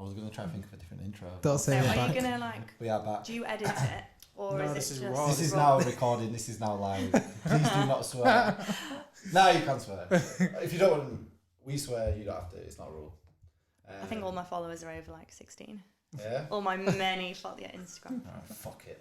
was going to try and think of a different intro. Don't say So it are back. you going to like, We are back. do you edit it? Or No, is this it is just raw. This is raw? now recording. This is now live. Please do not swear. Now you can swear. If you don't want, we swear. You don't have to. It's not a rule. I think all my followers are over like 16. Yeah. All my many Instagram. Oh, fuck it.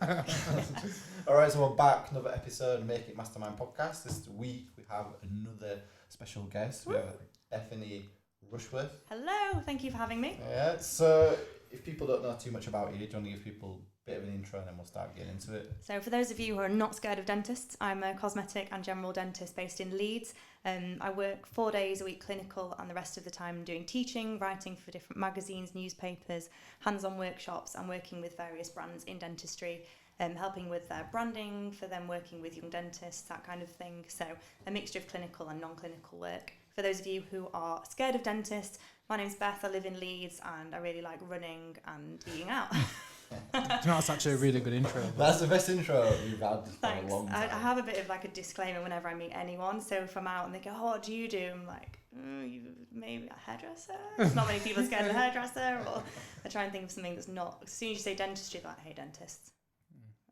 All right, so we're back. Another episode, Make It Mastermind podcast. This week we have another special guest. We have Bethany Rushworth. Hello, thank you for having me. Yeah. So if people don't know too much about you, do you want to give people a bit of an intro and then we'll start getting into it? So for those of you who are not scared of dentists, I'm a cosmetic and general dentist based in Leeds. I work 4 days a week clinical and the rest of the time doing teaching, writing for different magazines, newspapers, hands-on workshops and working with various brands in dentistry, helping with their branding, for them working with young dentists, that kind of thing. So a mixture of clinical and non-clinical work. For those of you who are scared of dentists, my name's Beth, I live in Leeds and I really like running and eating out. Do you know, that's actually a really good intro. That's the best intro you've had for Thanks. a long time. I have a bit of like a disclaimer whenever I meet anyone. So if I'm out and they go, "Oh, what do you do?" I'm like, "You maybe a hairdresser." There's not many people scared of a hairdresser. Or I try and think of something that's not. As soon as you say dentistry, they're like, "Hey, dentists."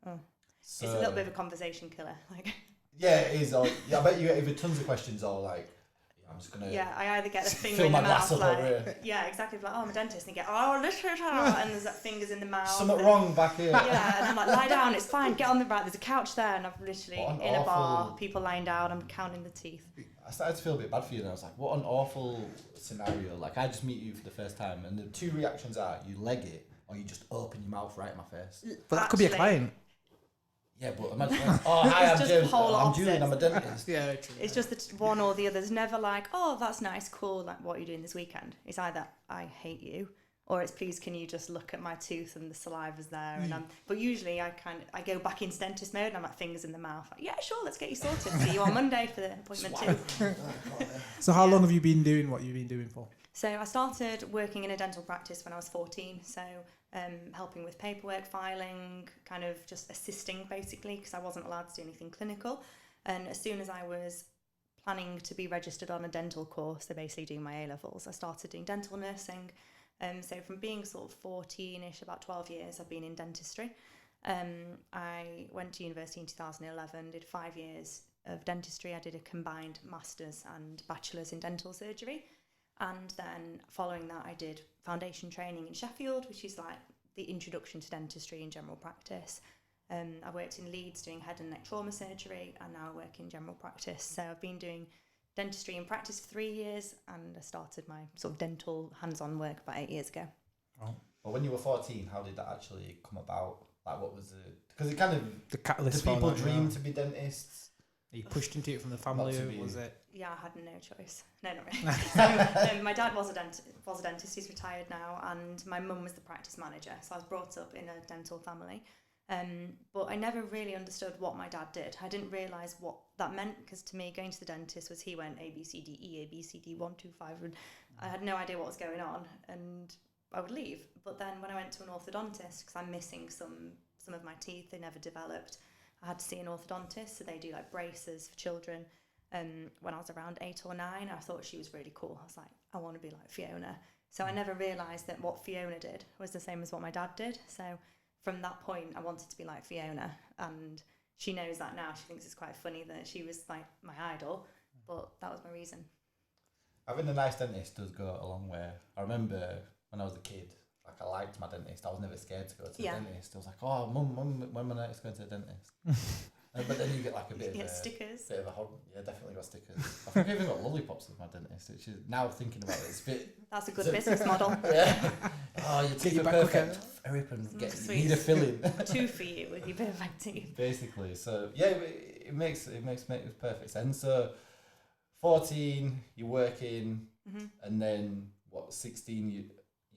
Oh, So, it's a little bit of a conversation killer. Like, yeah, it is. Yeah, I bet you get either tons of questions or like, I'm just gonna. yeah, I either get a finger fill in my the glass mouth, up over like, here. yeah, exactly. Like, oh, I'm a dentist, and you get, oh, this is and there's like fingers in the mouth. Something and- wrong back here. Yeah, and I'm like, lie down, it's fine, get on the right, there's a couch there, and I've literally, What an in a bar, awful- people lying down, I'm counting the teeth. I started to feel a bit bad for you, and I was like, what an awful scenario. Like, I just meet you for the first time, and the two reactions are you leg it, or you just open your mouth right in my face. But that could be a Actually, client. Yeah, but imagine, oh, hi, I'm just James. polar I'm Julian, I'm a opposites. dentist. Yeah, true. It's just that one or the other. There's never like, oh, that's nice, cool, like, what are you doing this weekend? It's either, I hate you, or it's, please, can you just look at my tooth and the saliva's there? And but usually I go back into dentist mode and I'm like, fingers in the mouth. Like, yeah, sure, let's get you sorted. See you on Monday for the appointment too. So how Yeah. long have you been doing what you've been doing for? So I started working in a dental practice when I was 14, so helping with paperwork, filing, kind of just assisting basically, because I wasn't allowed to do anything clinical. And as soon as I was planning to be registered on a dental course, so basically doing my A-levels, I started doing dental nursing. So from being sort of 14-ish, about 12 years, I've been in dentistry. I went to university in 2011, did 5 years of dentistry. I did a combined master's and bachelor's in dental surgery. And then following that, I did foundation training in Sheffield, which is like the introduction to dentistry in general practice. I worked in Leeds doing head and neck trauma surgery, and now I work in general practice. So I've been doing dentistry in practice for 3 years, and I started my sort of dental hands-on work about 8 years ago. Oh. Well, when you were 14, how did that actually come about? Like, what was it? Because it kind of... The catalyst Do for people that, dream yeah. to be dentists? Are you pushed into it from the family, Not to or be. was it? Yeah, I had no choice. No, not really. So, my dad was a dentist. He's retired now, and my mum was the practice manager. So I was brought up in a dental family. But I never really understood what my dad did. I didn't realise what that meant, because to me, going to the dentist was he went A, B, C, D, E, A, B, C, D, 1, 2, 5, and I had no idea what was going on, and I would leave. But then when I went to an orthodontist, because I'm missing some of my teeth, they never developed, I had to see an orthodontist, so they do like braces for children. When I was around 8 or 9, I thought she was really cool. I was like, I want to be like Fiona. So I never realised that what Fiona did was the same as what my dad did. So from that point, I wanted to be like Fiona, and she knows that now. She thinks it's quite funny that she was like my idol, but that was my reason. Having a nice dentist does go a long way. I remember when I was a kid, like, I liked my dentist. I was never scared to go to the dentist. I was like, oh, mum, when am I next going to the dentist? But then you get like a bit of a stickers. Bit of a yeah, definitely got stickers. I think I even got lollipops with my dentist, which is, now thinking about it, it's a bit... That's a good business model. Yeah. Oh, your teeth your are back perfect. Hurry up and need a filling. 2 for you with your perfect teeth. Basically, so yeah, it makes perfect sense. So 14, you're working, and then what? 16, you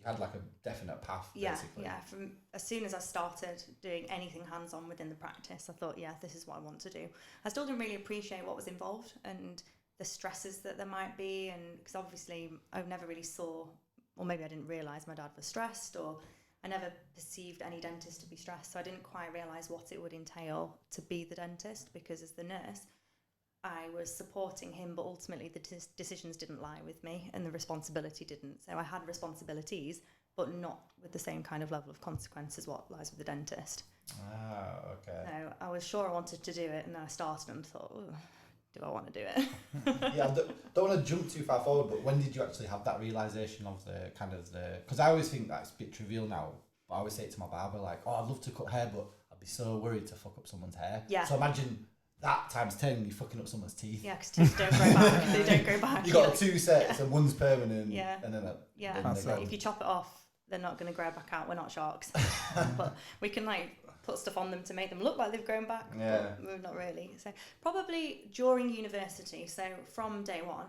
had like a definite path. Basically. Yeah. From as soon as I started doing anything hands-on within the practice, I thought, yeah, this is what I want to do. I still didn't really appreciate what was involved and the stresses that there might be, and because obviously I never really saw, or maybe I didn't realise my dad was stressed, or I never perceived any dentist to be stressed, so I didn't quite realise what it would entail to be the dentist, because as the nurse, I was supporting him, but ultimately the decisions didn't lie with me and the responsibility didn't. So I had responsibilities, but not with the same kind of level of consequence as what lies with the dentist. Ah, okay. So I was sure I wanted to do it, and then I started and thought, oh, do I want to do it? Yeah, I don't want to jump too far forward, but when did you actually have that realisation of the kind of the... Because I always think that's a bit trivial now, but I always say it to my barber, like, oh, I'd love to cut hair, but I'd be so worried to fuck up someone's hair. Yeah. So imagine that times 10, you're fucking up someone's teeth. Yeah, because teeth don't grow back. They don't grow back. You got two sets, and one's permanent, Yeah. and then If you chop it off, they're not going to grow back out. We're not sharks. But we can, like, put stuff on them to make them look like they've grown back, but not really. So probably during university, so from day one,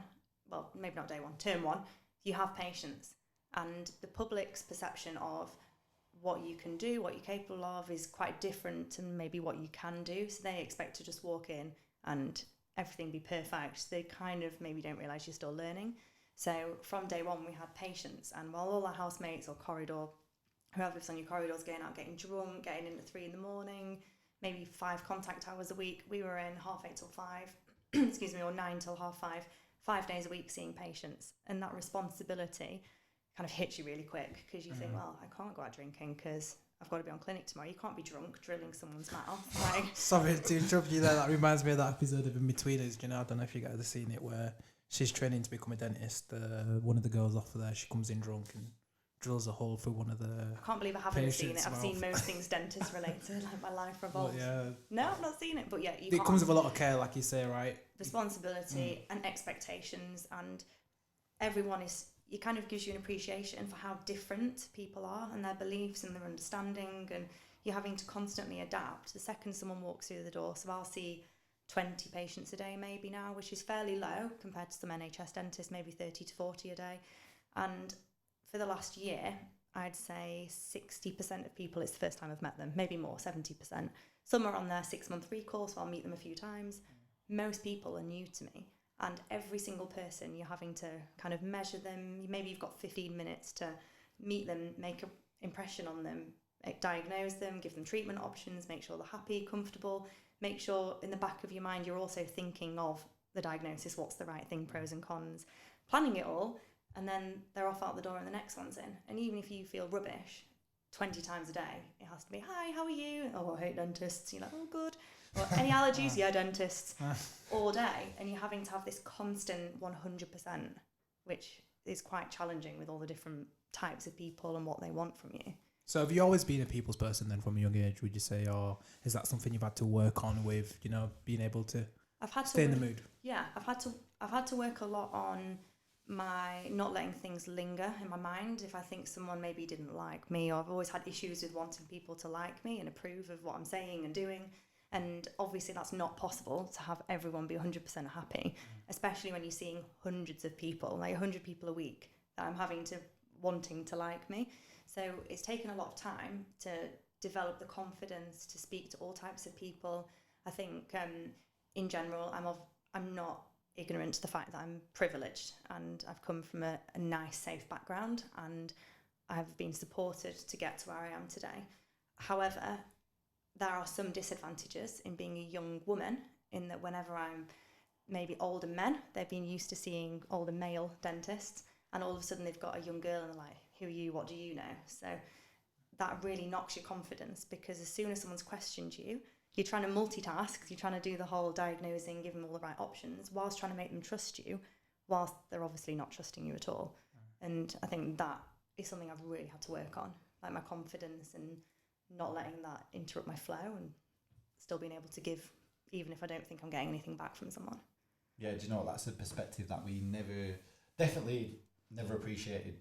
well, maybe not day one, term one, you have patients, and the public's perception of what you can do, what you're capable of, is quite different to maybe what you can do. So they expect to just walk in and everything be perfect. They kind of maybe don't realise you're still learning. So from day one, we had patients, and while all our housemates or whoever lives on your corridors going out, getting drunk, getting in at 3 a.m, maybe 5 contact hours a week, we were in 8:30 till 5, or 9 till 5:30, 5 days a week seeing patients. And that responsibility kind of hits you really quick, because you think, well, I can't go out drinking because I've got to be on clinic tomorrow. You can't be drunk drilling someone's mouth. Like, Sorry to interrupt you there. That reminds me of that episode of In-Betweeners. You know, I don't know if you guys have seen it, where she's training to become a dentist. One of the girls off there, she comes in drunk and drills a hole through one of the... I can't believe I haven't seen it. I've mouth. seen most things dentist related, like my life revolves. Yeah. No, I've not seen it, but yeah, It comes with a lot of care, like you say, right? Responsibility and expectations, and it kind of gives you an appreciation for how different people are and their beliefs and their understanding, and you're having to constantly adapt the second someone walks through the door. So I'll see 20 patients a day maybe now, which is fairly low compared to some NHS dentists, maybe 30 to 40 a day. And for the last year, I'd say 60% of people, it's the first time I've met them, maybe more, 70%. Some are on their 6-month recall, so I'll meet them a few times. Most people are new to me, and every single person, you're having to kind of measure them. Maybe you've got 15 minutes to meet them, make an impression on them, diagnose them, give them treatment options, make sure they're happy, comfortable, make sure in the back of your mind you're also thinking of the diagnosis, what's the right thing, pros and cons, planning it all. And then they're off out the door and the next one's in. And even if you feel rubbish 20 times a day, it has to be, hi, how are you? Oh, I hate dentists. You're like, oh, good. Or any allergies? Yeah, dentists. All day. And you're having to have this constant 100%, which is quite challenging with all the different types of people and what they want from you. So have you always been a people's person then from a young age, would you say? Or is that something you've had to work on with, you know, being able to stay in the mood? Yeah, I've had to work a lot on my not letting things linger in my mind. If I think someone maybe didn't like me, or I've always had issues with wanting people to like me and approve of what I'm saying and doing, and obviously that's not possible to have everyone be 100% happy, especially when you're seeing hundreds of people, like 100 people a week that I'm wanting to like me. So it's taken a lot of time to develop the confidence to speak to all types of people. I think in general I'm not ignorant to the fact that I'm privileged, and I've come from a nice, safe background, and I've been supported to get to where I am today. However, there are some disadvantages in being a young woman, in that whenever I'm maybe older men, they've been used to seeing older male dentists, and all of a sudden they've got a young girl and they're like, who are you, what do you know? So that really knocks your confidence, because as soon as someone's questioned you, you're trying to multitask, you're trying to do the whole diagnosing, give them all the right options, whilst trying to make them trust you, whilst they're obviously not trusting you at all. And I think that is something I've really had to work on, like my confidence and not letting that interrupt my flow, and still being able to give, even if I don't think I'm getting anything back from someone. Yeah, do you know, that's a perspective that we never appreciated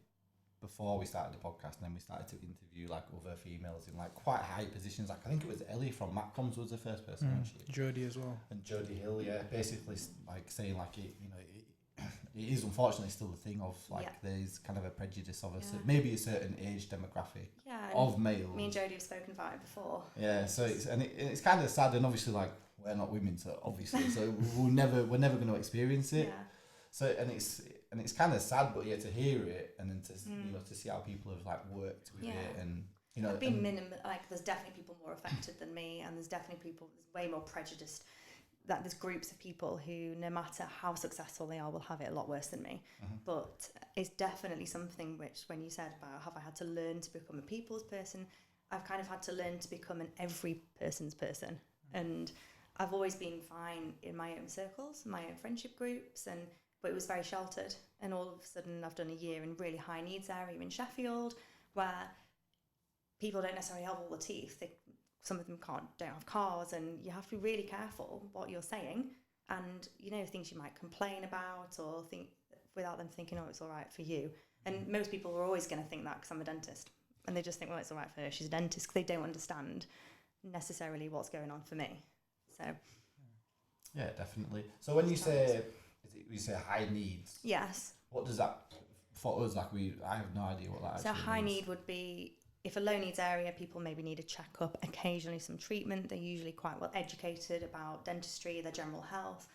before we started the podcast, and then we started to interview like other females in like quite high positions. Like I think it was Ellie from Matcoms was the first person, wasn't she? Jodie as well. And Jodie Hill, yeah, basically like saying like it is unfortunately still the thing of like there's kind of a prejudice of maybe a certain age demographic of males. Me and Jodie have spoken about it before. Yeah, so it's kind of sad, and obviously like we're not women, so obviously so we're never going to experience it. Yeah. So and it's kind of sad, but yeah, to hear it and then to to see how people have like worked with it, and I've been there's definitely people more affected than me, and there's definitely people way more prejudiced that there's groups of people who, no matter how successful they are, will have it a lot worse than me. But it's definitely something which, when you said about have I had to learn to become a people's person, I've kind of had to learn to become an every person's person. And I've always been fine in my own circles, my own friendship groups, but it was very sheltered. And all of a sudden I've done a year in really high needs area in Sheffield, where people don't necessarily have all the teeth. Some of them don't have cars, and you have to be really careful what you're saying, and things you might complain about or think without them thinking, oh, it's all right for you. And most people are always going to think that because I'm a dentist, and they just think, well, it's all right for her, she's a dentist, because they don't understand necessarily what's going on for me. So yeah, definitely. So when you say high needs, yes, what does that for us? Like I have no idea what that. So actually high means. need would be, if a low needs area, people maybe need a checkup, occasionally some treatment. They're usually quite well educated about dentistry, their general health,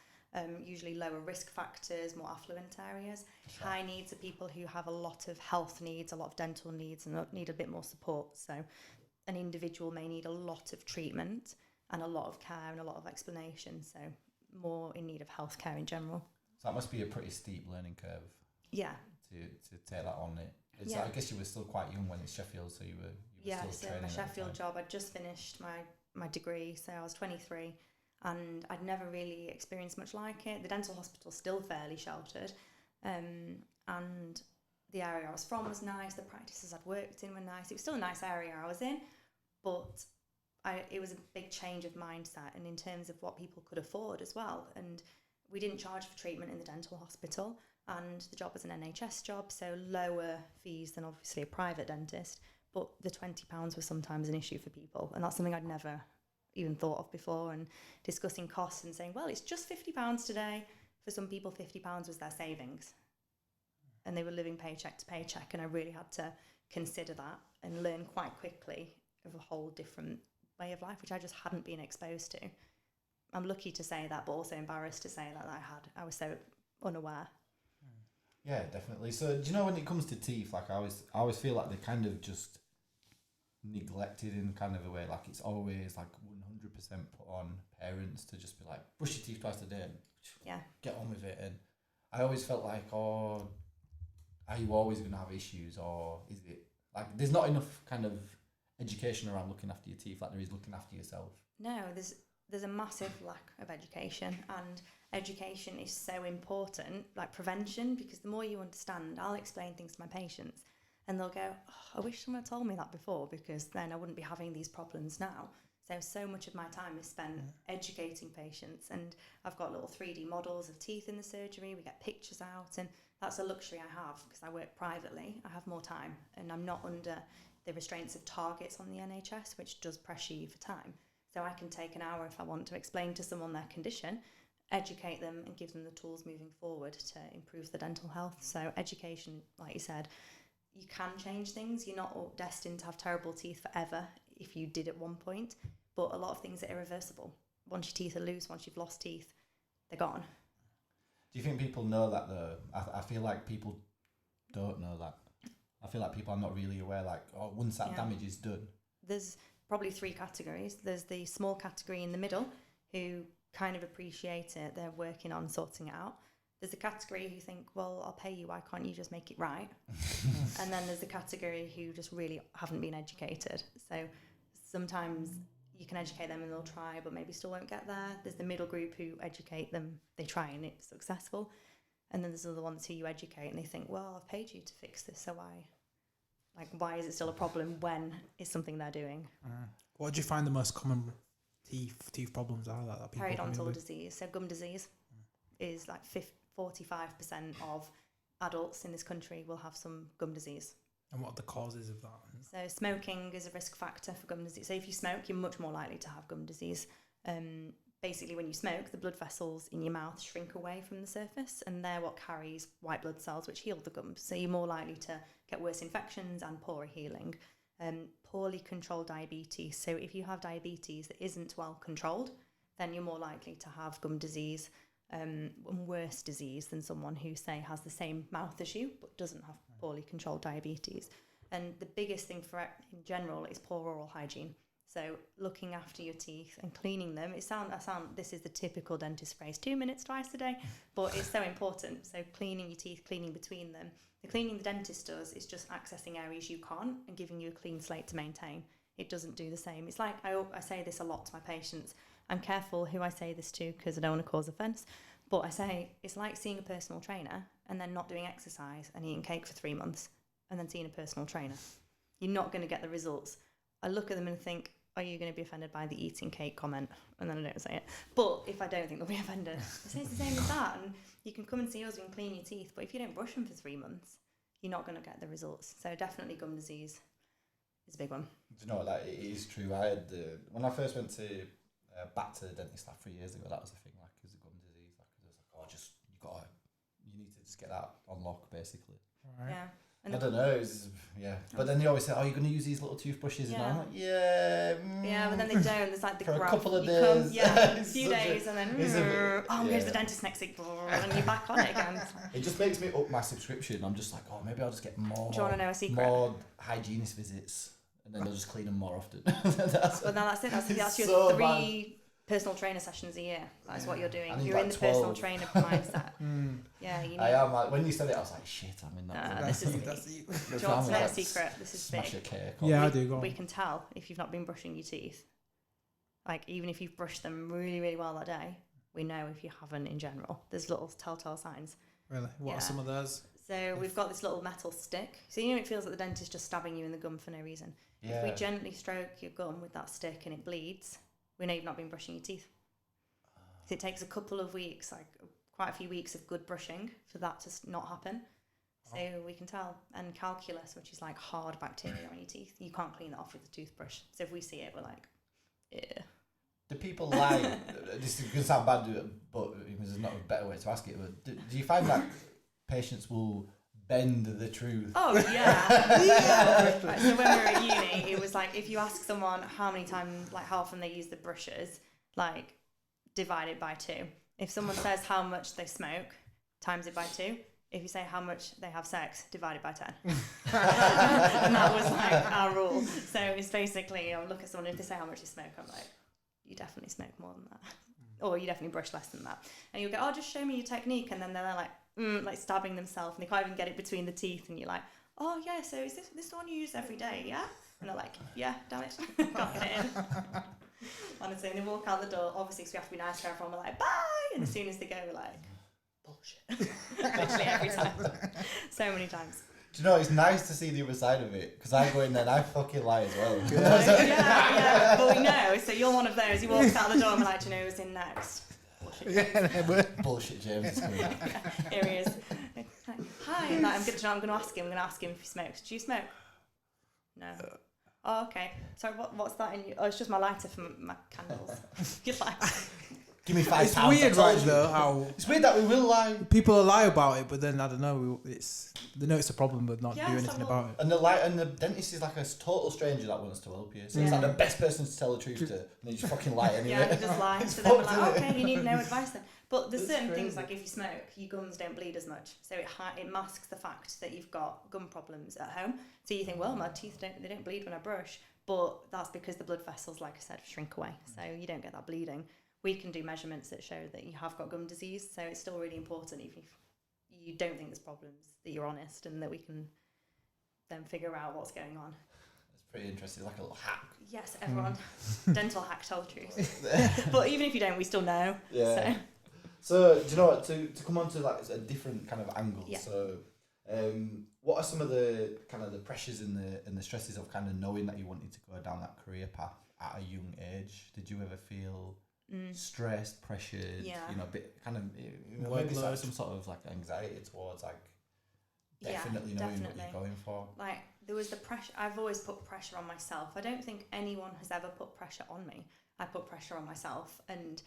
usually lower risk factors, more affluent areas. Sure. High needs are people who have a lot of health needs, a lot of dental needs, and need a bit more support. So an individual may need a lot of treatment and a lot of care and a lot of explanation. So more in need of healthcare in general. So that must be a pretty steep learning curve. Yeah. To take that on it. I guess you were still quite young when it's Sheffield, so you were still training. So my Sheffield job, I'd just finished my degree, so I was 23, and I'd never really experienced much like it. The dental hospital's still fairly sheltered, and the area I was from was nice. The practices I'd worked in were nice. It was still a nice area I was in, but it was a big change of mindset, and in terms of what people could afford as well. And we didn't charge for treatment in the dental hospital, and the job was an NHS job, so lower fees than obviously a private dentist, but the £20 was sometimes an issue for people, and that's something I'd never even thought of before. And discussing costs and saying, well, it's just £50 today. For some people, £50 was their savings, and they were living paycheck to paycheck, and I really had to consider that and learn quite quickly of a whole different way of life, which I just hadn't been exposed to. I'm lucky to say that, but also embarrassed to say that I was so unaware. Yeah, definitely. So do you know, when it comes to teeth, like I always feel like they're kind of just neglected in kind of a way. Like it's always like 100% put on parents to just be like, brush your teeth twice a day and get on with it. And I always felt like, oh, are you always going to have issues, or is it like there's not enough kind of education around looking after your teeth like there is looking after yourself? No, there's a massive lack of education, and education is so important, like prevention, because the more you understand, I'll explain things to my patients and they'll go, oh, I wish someone had told me that before, because then I wouldn't be having these problems now. So much of my time is spent educating patients, and I've got little 3D models of teeth in the surgery, we get pictures out, and that's a luxury I have because I work privately. I have more time, and I'm not under the restraints of targets on the NHS, which does pressure you for time. So I can take an hour if I want to explain to someone their condition, educate them, and give them the tools moving forward to improve their dental health. So education, like you said, you can change things. You're not all destined to have terrible teeth forever if you did at one point, but a lot of things are irreversible. Once your teeth are loose, once you've lost teeth, they're gone. Do you think people know that though? I feel like people don't know that. I feel like people are not really aware, like, oh, once that damage is done. There's probably 3 categories. There's the small category in the middle who kind of appreciate it. They're working on sorting it out. There's a category who think, well, I'll pay you. Why can't you just make it right? And then there's the category who just really haven't been educated. So sometimes you can educate them and they'll try, but maybe still won't get there. There's the middle group who educate them. They try and it's successful. And then there's other ones who you educate and they think, well, I've paid you to fix this, so why is it still a problem when it's something they're doing? What do you find the most common teeth problems are that people periodontal disease? So gum disease is like 45% of adults in this country will have some gum disease. And what are the causes of that? So smoking is a risk factor for gum disease. So if you smoke, you're much more likely to have gum disease. Basically, when you smoke, the blood vessels in your mouth shrink away from the surface, and they're what carries white blood cells, which heal the gums. So you're more likely to get worse infections and poorer healing. Poorly controlled diabetes. So if you have diabetes that isn't well controlled, then you're more likely to have gum disease, and worse disease than someone who, say, has the same mouth as you but doesn't have poorly controlled diabetes. And the biggest thing for in general is poor oral hygiene. So looking after your teeth and cleaning them. This is the typical dentist phrase, 2 minutes twice a day, but it's so important. So cleaning your teeth, cleaning between them. The cleaning the dentist does is just accessing areas you can't and giving you a clean slate to maintain. It doesn't do the same. It's like, I say this a lot to my patients. I'm careful who I say this to because I don't want to cause offence. But I say, it's like seeing a personal trainer and then not doing exercise and eating cake for 3 months and then seeing a personal trainer. You're not going to get the results. I look at them and think, are you going to be offended by the eating cake comment? And then I don't say it. But if I don't think they'll be offended, I say it's the same as that. And you can come and see us and clean your teeth, but if you don't brush them for 3 months, you're not going to get the results. So definitely gum disease is a big one. Do you know what, like, it is true. I had when I first went to back to the dentist like 3 years ago, that was the thing, like, it was a gum disease. Like, it was like, you need to just get that on lock, basically. Right. Yeah. And I don't know, but then they always say, oh, you're going to use these little toothbrushes, and I'm like, yeah, but then they don't. There's like the for graph. a couple of Come, days. a few days, and then I'm going to the dentist next week, and you're back on it again. It just makes me up my subscription. I'm just like, oh, maybe I'll just get more. Do you want to know a secret? More hygienist visits, and then they'll just clean them more often. Well, now that's it. That's your so 3 personal trainer sessions a year. That's what you're doing. You're like in the 12. personal trainer mindset. Yeah, you need. I am. Like, when you said it, I was like, shit, I'm in that. This is That's you. Do you want to know a secret? This is Smash big. a cake. Yeah, I do. Go on. We can tell if you've not been brushing your teeth. Like, even if you've brushed them really, really well that day, we know if you haven't in general. There's little telltale signs. Really? What are some of those? So we've got this little metal stick. So it feels like the dentist just stabbing you in the gum for no reason. Yeah. If we gently stroke your gum with that stick and it bleeds, we know you've not been brushing your teeth. So it takes a couple of weeks, like quite a few weeks of good brushing for that to not happen. So we can tell. And calculus, which is like hard bacteria on your teeth, you can't clean that off with a toothbrush. So if we see it, we're like, yeah. Do people lie? This is going to sound bad, but there's not a better way to ask it. But do you find that patients will bend the truth? Oh, yeah. Right, so when we were at uni, it was like, if you ask someone how many times, like how often they use the brushes, like divide it by 2. If someone says how much they smoke, times it by 2. If you say how much they have sex, divide it by 10. And that was like our rule. So it's basically, I look at someone, if they say how much they smoke, I'm like, you definitely smoke more than that. Or you definitely brush less than that. And you'll go, oh, just show me your technique. And then they're like stabbing themselves, and they can't even get it between the teeth. And you're like, oh, yeah, so is this the one you use every day, yeah? And they're like, yeah, damn it, can't get it in. Honestly, and they walk out the door, obviously, because we have to be nice to everyone, we're like, bye! And as soon as they go, we're like, bullshit. Literally every time. So many times. Do you know, it's nice to see the other side of it, because I go in there and I fucking lie as well. Yeah, but we know, so you're one of those, he walks out the door and we're like, do you know who's in next? Bullshit. Bullshit, James is coming. Here he is. Like, hi, and I'm going to ask him if he smokes. Do you smoke? No. Oh, okay. Sorry, what's that in you? Oh, it's just my lighter for my candles. You're like, give me £5. It's weird, right, though, how it's weird that we will lie. people lie about it, but then I don't know. They know it's a problem, but not do anything about it. And the dentist is like a total stranger that wants to help you. So it's like the best person to tell the truth to, and they just fucking lie anyway. Yeah, they just lie. So then we're like, okay, you need no advice then. But there's certain things, like if you smoke, your gums don't bleed as much. So it masks the fact that you've got gum problems at home. So you think, well, my teeth don't bleed when I brush. But that's because the blood vessels, like I said, shrink away. So you don't get that bleeding. We can do measurements that show that you have got gum disease. So it's still really important, even if you don't think there's problems, that you're honest and that we can then figure out what's going on. It's pretty interesting, like a little hack. Yes, everyone. Dental hack, tell the truth. But even if you don't, we still know. Yeah. So do you know what? To come on to like a different kind of angle. Yeah. So, what are some of the kind of the pressures and the stresses of kind of knowing that you wanted to go down that career path at a young age? Did you ever feel stressed, pressured? Yeah. You know, a bit kind of maybe like some sort of like anxiety towards like definitely knowing what you're going for. Like there was the pressure. I've always put pressure on myself. I don't think anyone has ever put pressure on me. I put pressure on myself, and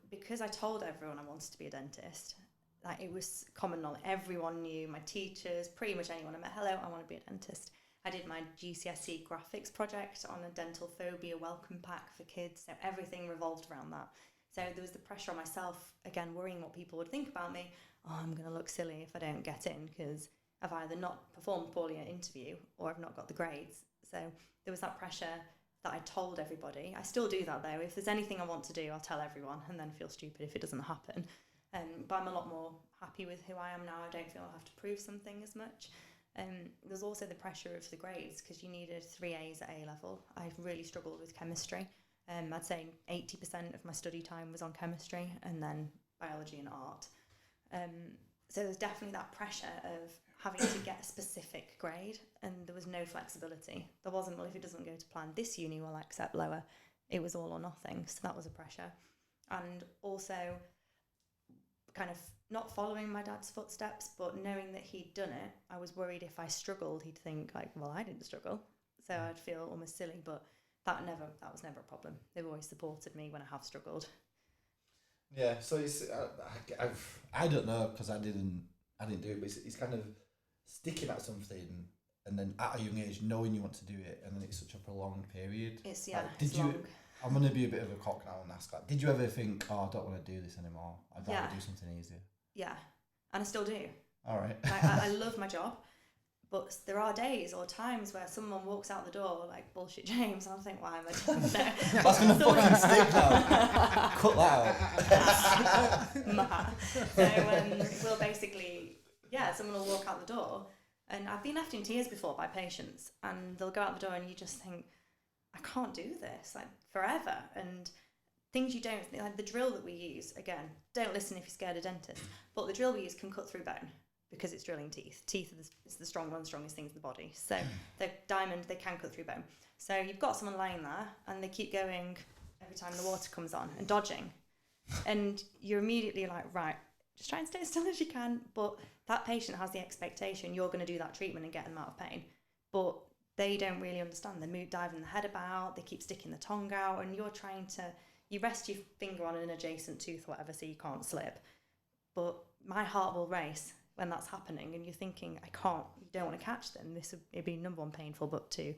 because I told everyone I wanted to be a dentist. Like it was common knowledge. Everyone knew, my teachers, pretty much anyone I met. Hello, I want to be a dentist. I did my GCSE graphics project on a dental phobia welcome pack for kids. So everything revolved around that. So there was the pressure on myself, again, worrying what people would think about me. Oh, I'm going to look silly if I don't get in because I've either not performed poorly at interview or I've not got the grades. So there was that pressure that I told everybody. I still do that though. If there's anything I want to do, I'll tell everyone and then feel stupid if it doesn't happen. But I'm a lot more happy with who I am now. I don't feel I have to prove something as much. There's also the pressure of the grades because you needed 3 A's at A level. I really struggled with chemistry. I'd say 80% of my study time was on chemistry and then biology and art. So there's definitely that pressure of having to get a specific grade, and there was no flexibility. There wasn't, well, if it doesn't go to plan, this uni will accept lower. It was all or nothing, so that was a pressure. And also kind of not following my dad's footsteps, but knowing that he'd done it, I was worried if I struggled, he'd think like, well, I didn't struggle. So I'd feel almost silly, but that was never a problem. They've always supported me when I have struggled. Yeah, so it's I don't know because I didn't do it, but it's kind of sticking at something and then at a young age knowing you want to do it, and then it's such a prolonged period. It's long. I'm gonna be a bit of a cock now and ask that. Did you ever think, I don't want to do this anymore? I'd rather do something easier. Yeah, and I still do. All right. I love my job, but there are days or times where someone walks out the door like, bullshit James, and I think, why am I doing that? That's gonna fucking stick now. Cut that out. So we'll basically, someone will walk out the door, and I've been left in tears before by patients, and they'll go out the door, and you just think, I can't do this like forever, and things you don't, like the drill that we use, again, don't listen if you're scared of dentists, but the drill we use can cut through bone because it's drilling teeth. Teeth is the strongest things in the body. So they're diamond, they can cut through bone. So you've got someone lying there and they keep going every time the water comes on and dodging. And you're immediately like, right, just try and stay as still as you can. But that patient has the expectation you're going to do that treatment and get them out of pain. But they don't really understand. They're diving the head about, they keep sticking the tongue out, and you're trying to, you rest your finger on an adjacent tooth or whatever so you can't slip. But my heart will race when that's happening, and you're thinking, you don't want to catch them. It'd be number one painful, but two,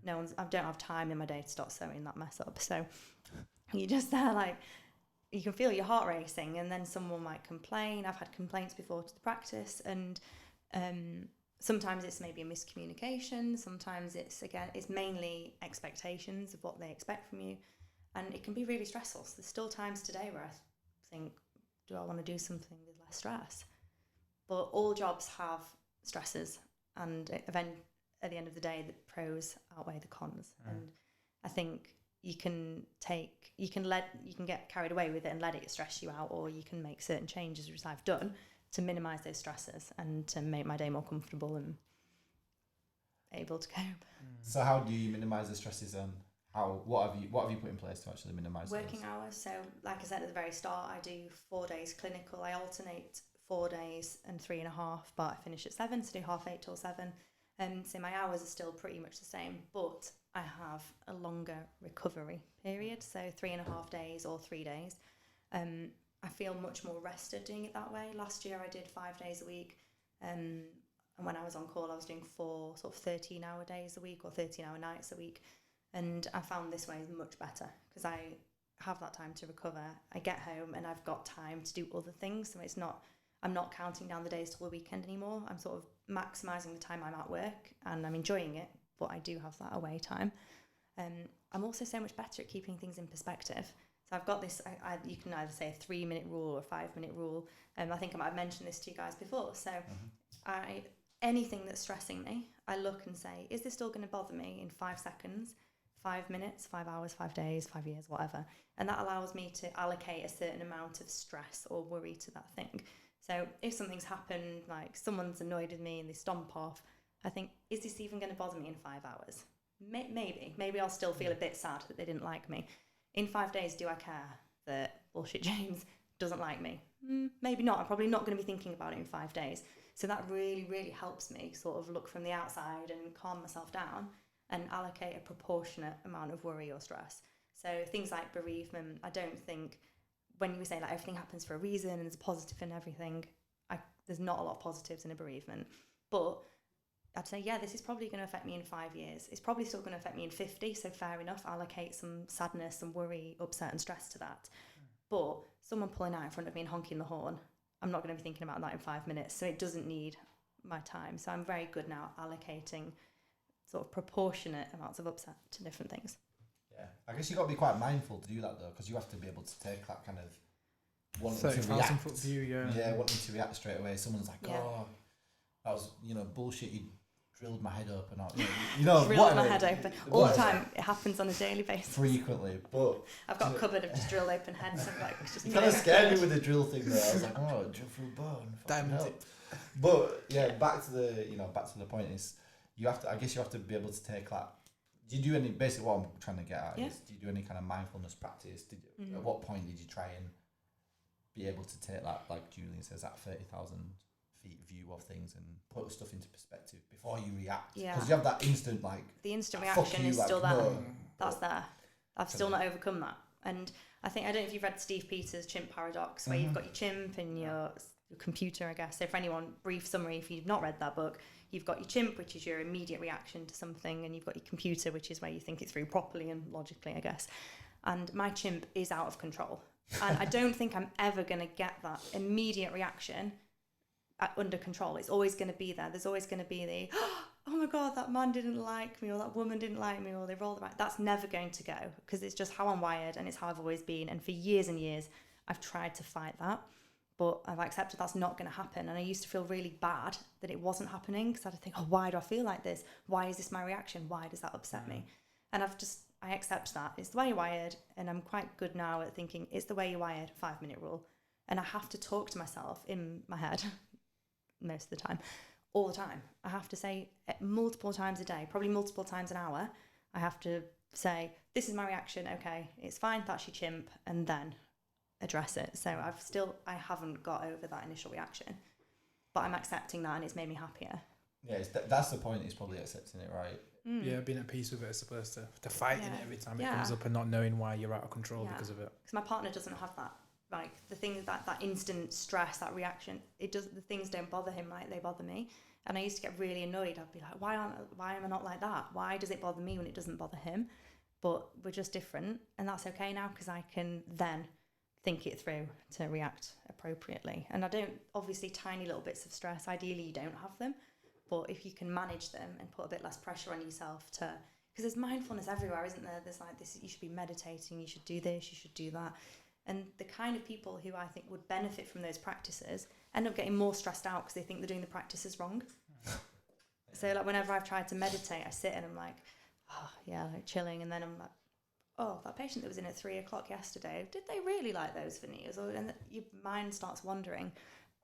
I don't have time in my day to start sewing that mess up. So you're just there like, you can feel your heart racing, and then someone might complain. I've had complaints before to the practice, and sometimes it's maybe a miscommunication. Sometimes it's mainly expectations of what they expect from you, and it can be really stressful. So there's still times today where I think, do I want to do something with less stress? But all jobs have stresses, and at the end of the day, the pros outweigh the cons. And I think you can get carried away with it and let it stress you out, or you can make certain changes, which I've done, to minimise those stresses and to make my day more comfortable and able to cope. So how do you minimise the stresses, and what have you put in place to actually minimise working those? hours? So like I said at the very start, I do 4 days clinical. I alternate 4 days and 3.5, but I finish at 7, so do 8:30 till 7. So my hours are still pretty much the same, but I have a longer recovery period, so 3.5 days or 3 days. I feel much more rested doing it that way. Last year I did 5 days a week, and when I was on call I was doing 4 sort of 13-hour days a week or 13-hour nights a week, and I found this way is much better because I have that time to recover. I get home and I've got time to do other things, so I'm not counting down the days till the weekend anymore. I'm sort of maximising the time I'm at work, and I'm enjoying it, but I do have that away time. I'm also so much better at keeping things in perspective. So I've got this, you can either say a 3-minute rule or a 5-minute rule. I think I might have mentioned this to you guys before. So anything that's stressing me, I look and say, is this still going to bother me in 5 seconds, 5 minutes, 5 hours, 5 days, 5 years, whatever. And that allows me to allocate a certain amount of stress or worry to that thing. So if something's happened, like someone's annoyed with me and they stomp off, I think, is this even going to bother me in 5 hours? Maybe I'll still feel a bit sad that they didn't like me. In 5 days, do I care that bullshit James doesn't like me? Maybe not. I'm probably not going to be thinking about it in 5 days. So that really, really helps me sort of look from the outside and calm myself down and allocate a proportionate amount of worry or stress. So things like bereavement, I don't think, when we say like everything happens for a reason and there's a positive in everything, there's not a lot of positives in a bereavement. But I'd say, this is probably going to affect me in 5 years. It's probably still going to affect me in 50, so fair enough, allocate some sadness and worry, upset and stress to that. But someone pulling out in front of me and honking the horn, I'm not going to be thinking about that in 5 minutes, so it doesn't need my time. So I'm very good now at allocating sort of proportionate amounts of upset to different things. Yeah, I guess you got to be quite mindful to do that though, because you have to be able to take that kind of wanting to 30,000 react. foot view, yeah. Yeah, wanting to react straight away. Someone's like, Yeah. oh, that was, you know, bullshit. You drilled my head open. Or, you know, Drilled whatever. my head open all the time. It happens on a daily basis. Frequently, but I've got a cupboard of just drilled open heads. I'm like, it's just you kind of scared me with the drill thing there. I was like, oh, drill through bone. Diamond hell. tip. But yeah, back to the point is, you have to. I guess you have to be able to take that. Do you do any? Basically, what I'm trying to get at is, do you do any kind of mindfulness practice? At what point did you try and be able to take that, like Julian says, that 30,000 feet view of things and put stuff into perspective before you react? Yeah. Because you have that instant, like, the instant fuck reaction you, is like, still there. no. That's there. I've still not overcome that. And I don't know if you've read Steve Peters' Chimp Paradox, where you've got your chimp and your computer, I guess. So for anyone, brief summary, if you've not read that book, you've got your chimp, which is your immediate reaction to something, and you've got your computer, which is where you think it through properly and logically, I guess. And my chimp is out of control. And I don't think I'm ever going to get that immediate reaction under control. It's always going to be there. There's always going to be the, oh my God, that man didn't like me, or that woman didn't like me, or they rolled right. That's never going to go, because it's just how I'm wired and it's how I've always been. And for years and years, I've tried to fight that, but I've accepted that's not going to happen. And I used to feel really bad that it wasn't happening, because I'd think, oh, why do I feel like this? Why is this my reaction? Why does that upset me? And I accept that. It's the way you're wired, and I'm quite good now at thinking it's the way you're wired, 5-minute rule. And I have to talk to myself in my head most of the time, all the time. I have to say it multiple times a day, probably multiple times an hour. I have to say, this is my reaction, okay, it's fine, that's your chimp, and then address it. So I haven't got over that initial reaction, but I'm accepting that, and it's made me happier. Yeah, that's the point, is probably accepting it, right? Yeah, being at peace with it as opposed to fighting it every time it Yeah. comes up and not knowing why you're out of control because of it. Because my partner doesn't have that. Like the thing that instant stress, that reaction, the things don't bother him like they bother me. And I used to get really annoyed. I'd be like, why am I not like that? Why does it bother me when it doesn't bother him? But we're just different, and that's okay now, because I can then think it through to react appropriately. And I don't, obviously, tiny little bits of stress, ideally you don't have them, but if you can manage them and put a bit less pressure on yourself to, because there's mindfulness everywhere, isn't there? There's like this, you should be meditating, you should do this, you should do that. And the kind of people who I think would benefit from those practices end up getting more stressed out because they think they're doing the practices wrong. So like whenever I've tried to meditate, I sit and I'm like, oh yeah, like chilling, and then I'm like, oh, that patient that was in at 3:00 yesterday, did they really like those veneers? And your mind starts wandering.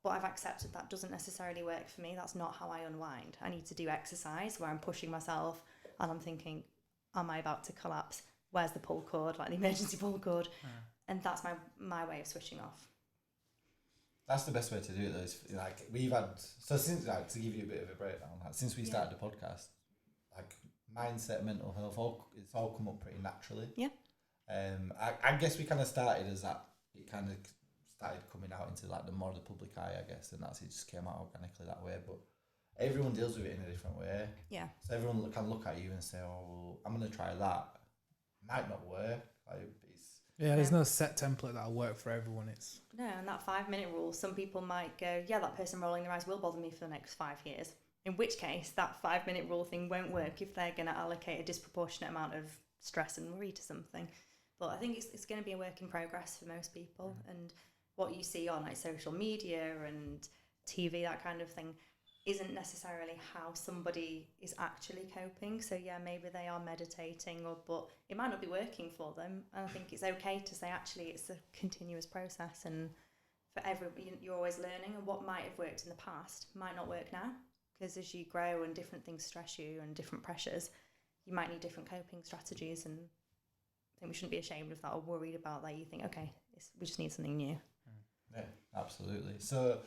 But I've accepted that doesn't necessarily work for me. That's not how I unwind. I need to do exercise where I'm pushing myself and I'm thinking, am I about to collapse? Where's the pull cord, like the emergency pull cord? And that's my way of switching off. That's the best way to do it, though. Is like we've had, so since, like, to give you a bit of a breakdown, like, since we started the podcast, like mindset, mental health, it's all come up pretty naturally. Yeah. I guess we kind of started as that. It kind of started coming out into like the more the public eye, I guess, and it just came out organically that way. But everyone deals with it in a different way. Yeah. So everyone can look at you and say, "Oh, well, I'm gonna try that." Might not work. Like, there's no set template that'll work for everyone. It's no, and that 5-minute rule, some people might go, yeah, that person rolling their eyes will bother me for the next 5 years. In which case, that 5-minute rule thing won't work if they're going to allocate a disproportionate amount of stress and worry to something. But I think it's going to be a work in progress for most people. And what you see on like social media and TV, that kind of thing, isn't necessarily how somebody is actually coping. So yeah, maybe they are meditating, but it might not be working for them. And I think it's okay to say, actually, it's a continuous process, and for you're always learning, and what might have worked in the past might not work now, because as you grow and different things stress you and different pressures, you might need different coping strategies. And I think we shouldn't be ashamed of that or worried about that. You think, okay, we just need something new. Yeah, absolutely. So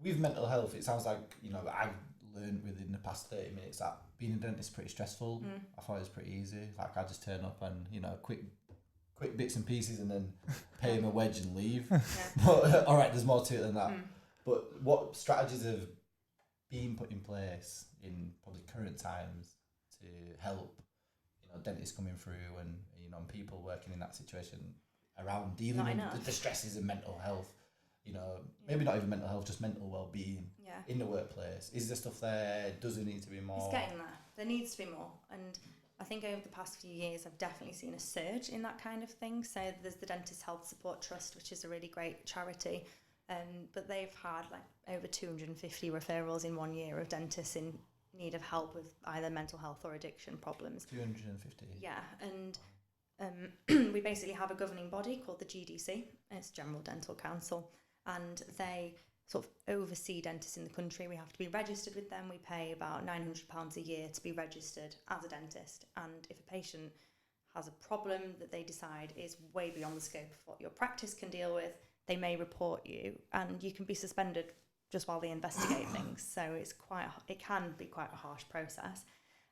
with mental health, it sounds like, I've learned within the past 30 minutes that being a dentist is pretty stressful. I thought it was pretty easy. Like, I just turn up and, quick bits and pieces and then pay him a wedge and leave. Yeah. But, all right, there's more to it than that. But what strategies have been put in place in probably current times to help, dentists coming through and, people working in that situation around dealing with the stresses of mental health? Maybe not even mental health, just mental well-being in the workplace. Is there stuff there? Does there need to be more? It's getting there. There needs to be more. And I think over the past few years, I've definitely seen a surge in that kind of thing. So there's the Dentist Health Support Trust, which is a really great charity. But they've had like over 250 referrals in 1 year of dentists in need of help with either mental health or addiction problems. 250? Yeah, and we basically have a governing body called the GDC. It's General Dental Council, and they sort of oversee dentists in the country. We have to be registered with them. We pay about £900 a year to be registered as a dentist. And if a patient has a problem that they decide is way beyond the scope of what your practice can deal with, they may report you, and you can be suspended just while they investigate things. So it can be quite a harsh process,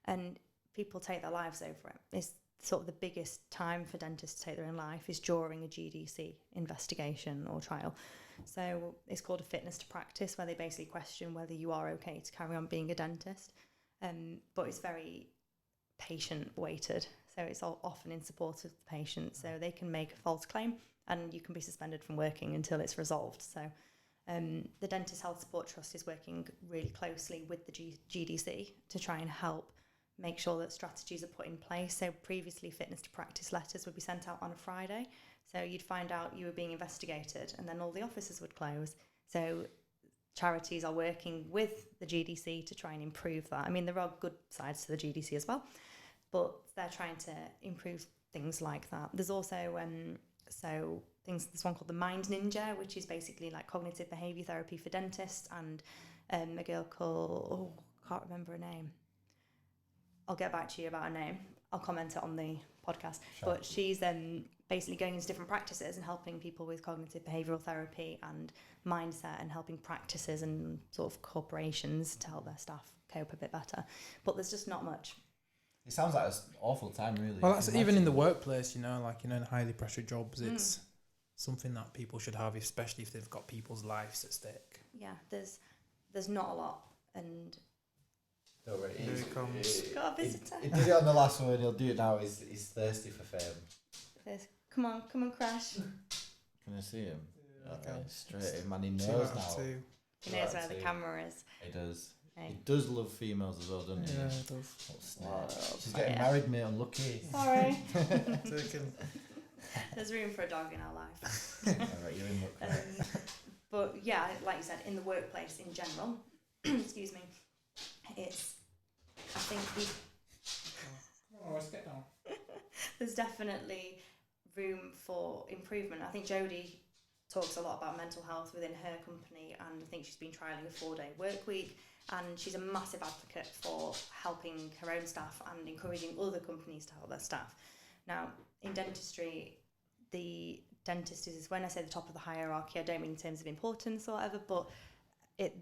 and people take their lives over it. It's sort of the biggest time for dentists to take their own life is during a GDC investigation or trial. So it's called a fitness to practice, where they basically question whether you are okay to carry on being a dentist. But it's very patient weighted, so it's all often in support of the patient. So they can make a false claim, and you can be suspended from working until it's resolved. So the Dentist Health Support Trust is working really closely with the GDC to try and help make sure that strategies are put in place. So previously, fitness to practice letters would be sent out on a Friday. So you'd find out you were being investigated, and then all the offices would close. So charities are working with the GDC to try and improve that. I mean, there are good sides to the GDC as well, but they're trying to improve things like that. There's also there's one called the Mind Ninja, which is basically like cognitive behaviour therapy for dentists, and a girl called, can't remember her name. I'll get back to you about her name. I'll comment it on the podcast. Sure. But she's basically going into different practices and helping people with cognitive behavioural therapy and mindset, and helping practices and sort of corporations to help their staff cope a bit better. But there's just not much. It sounds like an awful time, really. Well, that's even in the workplace, in highly pressured jobs, it's something that people should have, especially if they've got people's lives at stake. Yeah, there's not a lot, and don't worry, here he comes. Got a visitor. He did it on the last one, he'll do it now. He's thirsty for fame. Come on, Crash. Can I see him? Okay. Straight in, man, he knows now. He knows where the camera is. He does. Hey. He does love females as well, doesn't he? Yeah, he does. She's getting married, mate, unlucky. Sorry. There's room for a dog in our life. Alright, you're in luck. But yeah, like you said, in the workplace in general, excuse me, I think let's get down. there's definitely room for improvement. I think Jodie talks a lot about mental health within her company, and I think she's been trialling a 4-day work week, and she's a massive advocate for helping her own staff and encouraging other companies to help their staff. Now, in dentistry, the dentist is, when I say the top of the hierarchy, I don't mean in terms of importance or whatever, but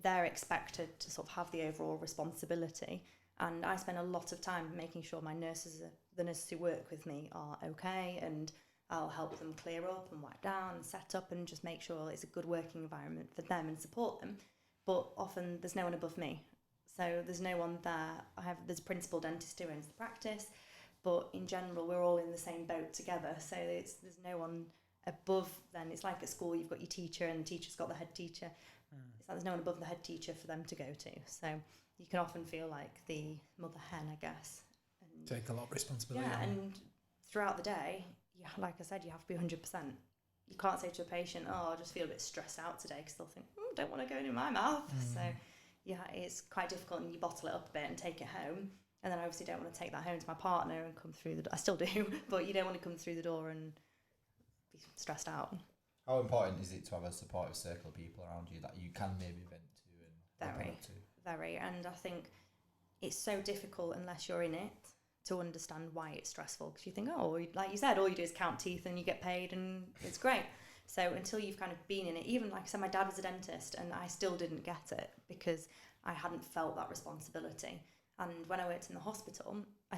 they're expected to sort of have the overall responsibility. And I spend a lot of time making sure the nurses who work with me are okay, and I'll help them clear up and wipe down and set up and just make sure it's a good working environment for them and support them. But often there's no one above me. So there's no one there. There's a principal dentist who owns the practice, but in general, we're all in the same boat together. So there's no one above then. It's like at school, you've got your teacher, and the teacher's got the head teacher. It's like there's no one above the head teacher for them to go to. So you can often feel like the mother hen, I guess. And take a lot of responsibility. Yeah, and throughout the day, like I said, you have to be 100%. You can't say to a patient, I just feel a bit stressed out today, because they'll think, don't want to go in my mouth. So yeah, it's quite difficult, and you bottle it up a bit and take it home. And then I obviously don't want to take that home to my partner and come through the door. I still do, but you don't want to come through the door and be stressed out. How important is it to have a supportive circle of people around you that you can maybe vent to and open up to? Very. And I think it's so difficult unless you're in it to understand why it's stressful, because you think, like you said, all you do is count teeth and you get paid and it's great. So until you've kind of been in it, even like I said, my dad was a dentist and I still didn't get it because I hadn't felt that responsibility. And when I worked in the hospital, I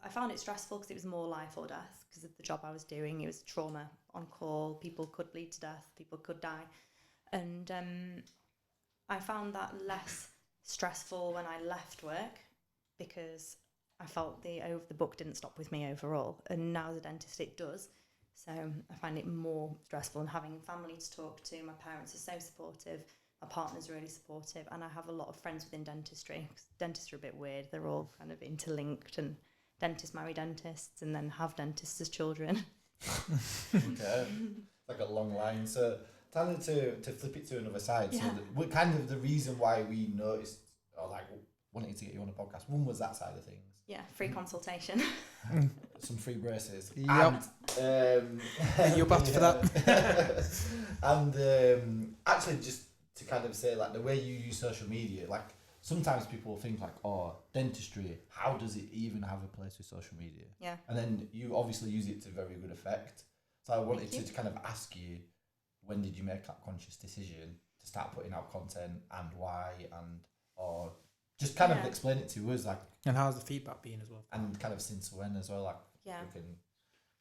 found it stressful because it was more life or death because of the job I was doing. It was trauma on call. People could bleed to death. People could die. And I found that less stressful when I left work because I felt the book didn't stop with me overall. And now as a dentist, it does. So I find it more stressful, and having family to talk to. My parents are so supportive. My partner's really supportive, and I have a lot of friends within dentistry. 'Cause dentists are a bit weird. They're all kind of interlinked, and dentists marry dentists and then have dentists as children. Okay, like a long line. So tell me to flip it to another side. Yeah. So what kind of the reason why we noticed or like wanted to get you on a podcast? One was that side of things. Yeah, free consultation. Some free braces. Yep. And, You're back for that. And actually, just to kind of say, like the way you use social media, like sometimes people think like, oh, dentistry, how does it even have a place with social media? Yeah. And then you obviously use it to very good effect. So I wanted Thank to kind of ask you, when did you make that conscious decision to start putting out content, and why, and or just kind of explain it to us, like. And how's the feedback been as well? And kind of since when as well, like we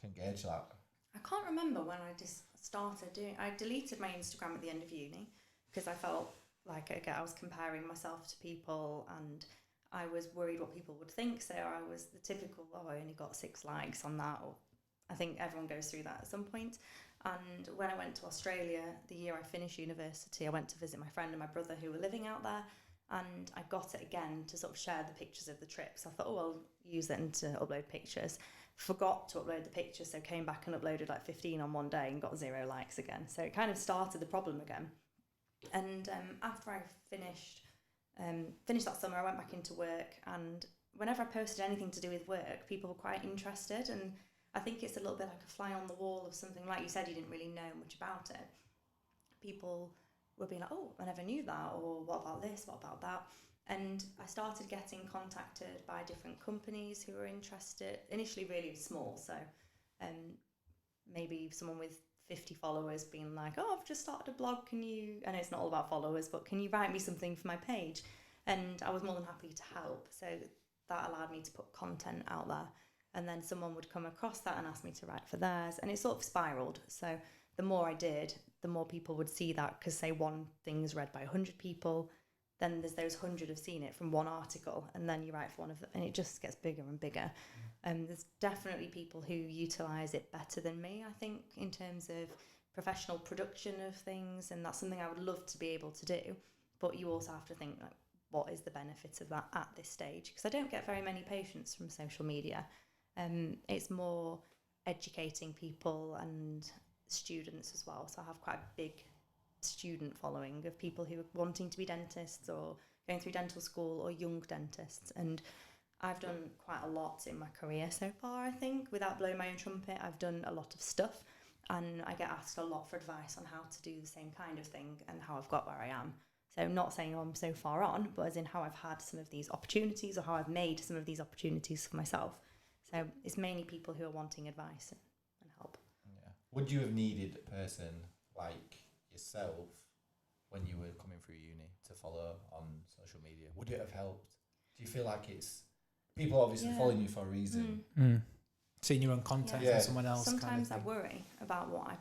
can gauge that. I can't remember when I just started doing. I deleted my Instagram at the end of uni because I felt like I was comparing myself to people, and I was worried what people would think. So I was the typical, I only got 6 likes on that. Or I think everyone goes through that at some point. And when I went to Australia, the year I finished university, I went to visit my friend and my brother who were living out there. And I got it again to sort of share the pictures of the trip. So I thought, I'll use it to upload pictures. Forgot to upload the pictures, so came back and uploaded like 15 on one day and got 0 likes again. So it kind of started the problem again. And after I finished that summer, I went back into work, and whenever I posted anything to do with work, people were quite interested. And I think it's a little bit like a fly on the wall of something, like you said, you didn't really know much about it. People were being like, oh, I never knew that, or what about this, what about that? And I started getting contacted by different companies who were interested, initially really small, so maybe someone with 50 followers being like, oh, I've just started a blog, can you, and it's not all about followers, but can you write me something for my page? And I was more than happy to help, so that allowed me to put content out there. And then someone would come across that and ask me to write for theirs, and it sort of spiraled. So the more I did, the more people would see that, because say one thing's read by 100 people, then there's those 100 have seen it from one article, and then you write for one of them, and it just gets bigger and bigger. There's definitely people who utilise it better than me, I think, in terms of professional production of things, and that's something I would love to be able to do. But you also have to think, like, what is the benefit of that at this stage? Because I don't get very many patients from social media. It's more educating people and students as well. So I have quite a big student following of people who are wanting to be dentists or going through dental school, or young dentists. And I've done quite a lot in my career so far, I think. Without blowing my own trumpet, I've done a lot of stuff, and I get asked a lot for advice on how to do the same kind of thing and how I've got where I am. So not saying I'm so far on, but as in how I've had some of these opportunities, or how I've made some of these opportunities for myself. So it's mainly people who are wanting advice and help. Yeah. Would you have needed a person like yourself when you were coming through uni to follow on social media? Would it have helped? Do you feel like it's people obviously following you for a reason? Seeing your own content from someone else. Sometimes kind of I worry about what I